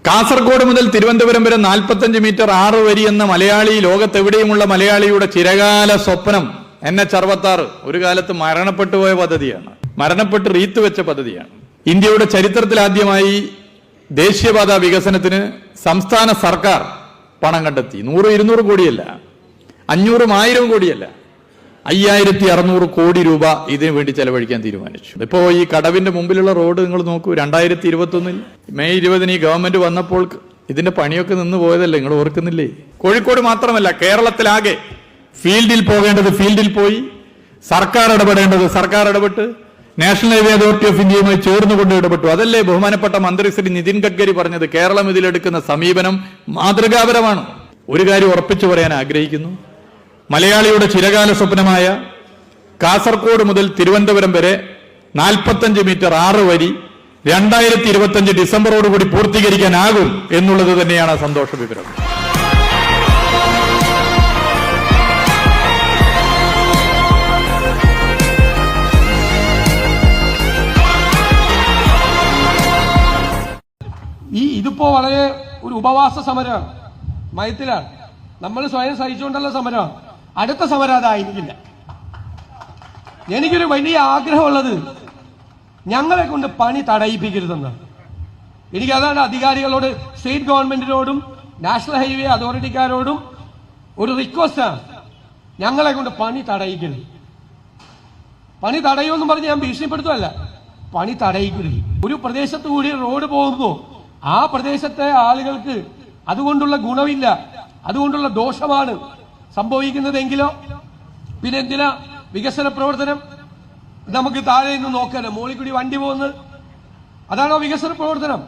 കാസർഗോഡ് മുതൽ തിരുവനന്തപുരം വരെ 45 മീറ്റർ 6 വരി എന്ന മലയാളി, ലോകത്തെവിടെയുമുള്ള മലയാളിയുടെ ചിരകാല സ്വപ്നം NH66 ഒരു കാലത്ത് മരണപ്പെട്ടുപോയ പദ്ധതിയാണ്, മരണപ്പെട്ട് റീത്ത് വെച്ച പദ്ധതിയാണ്. ഇന്ത്യയുടെ ചരിത്രത്തിൽ ആദ്യമായി ദേശീയപാത വികസനത്തിന് സംസ്ഥാന സർക്കാർ പണം കണ്ടെത്തി. 100-200 കോടിയല്ല, 500-1000 കോടിയല്ല, 5600 കോടി രൂപ ഇതിനു വേണ്ടി ചെലവഴിക്കാൻ തീരുമാനിച്ചു. ഇപ്പോ ഈ കടവിന്റെ മുമ്പിലുള്ള റോഡ് നിങ്ങൾ നോക്കൂ, 2021 മെയ് 20 ഈ ഗവൺമെന്റ് വന്നപ്പോൾ ഇതിന്റെ പണിയൊക്കെ നിന്ന് പോയതല്ലേ, നിങ്ങൾ ഓർക്കുന്നില്ലേ? കോഴിക്കോട് മാത്രമല്ല, കേരളത്തിലാകെ ഫീൽഡിൽ പോകേണ്ടത് ഫീൽഡിൽ പോയി, സർക്കാർ ഇടപെടേണ്ടത് സർക്കാർ ഇടപെട്ട്, നാഷണൽ ഹൈവേ അതോറിറ്റി ഓഫ് ഇന്ത്യയുമായി ചേർന്നുകൊണ്ട് ഇടപെട്ടു. അതല്ലേ ബഹുമാനപ്പെട്ട മന്ത്രി ശ്രീ നിതിൻ ഗഡ്കരി പറഞ്ഞത്, കേരളം ഇതിലെടുക്കുന്ന സമീപനം മാതൃകാപരമാണ്. ഒരു കാര്യം ഉറപ്പിച്ചു പറയാൻ ആഗ്രഹിക്കുന്നു, മലയാളിയുടെ ചിരകാല സ്വപ്നമായ കാസർഗോഡ് മുതൽ തിരുവനന്തപുരം വരെ 45 മീറ്റർ 6 വരി 2025 ഡിസംബറോടുകൂടി പൂർത്തീകരിക്കാനാകും എന്നുള്ളത് തന്നെയാണ് സന്തോഷ വിവരം. ഇതിപ്പോ വളരെ ഒരു ഉപവാസ സമരമാണ്, മയത്തിലാണ്. നമ്മൾ സ്വയം സഹിച്ചുകൊണ്ടുള്ള സമരമാണ്. അടുത്ത സമരം അതായിരിക്കില്ല. എനിക്കൊരു വലിയ ആഗ്രഹമുള്ളത് ഞങ്ങളെ കൊണ്ട് പണി തടയിപ്പിക്കരുതെന്നാണ്. എനിക്കതാണ് അധികാരികളോട്, സ്റ്റേറ്റ് ഗവൺമെന്റിനോടും നാഷണൽ ഹൈവേ അതോറിറ്റിക്കാരോടും ഒരു റിക്വസ്റ്റാണ്, ഞങ്ങളെ കൊണ്ട് പണി തടയിക്കരുത്. പണി തടയുമെന്ന് പറഞ്ഞ് ഞാൻ ഭീഷണിപ്പെടുത്തുമല്ല, പണി തടയിക്കരുത്. ഒരു പ്രദേശത്ത് കൂടി റോഡ് പോകുമ്പോൾ ആ പ്രദേശത്തെ ആളുകൾക്ക് അതുകൊണ്ടുള്ള ഗുണമില്ല, അതുകൊണ്ടുള്ള ദോഷമാണ് സംഭവിക്കുന്നതെങ്കിലോ പിന്നെ എന്തിനാ വികസന പ്രവർത്തനം? നമുക്ക് താഴെ നിന്ന് നോക്കാനോ, മോളിൽ കൂടി വണ്ടി പോകുന്നത്? അതാണോ വികസന പ്രവർത്തനം?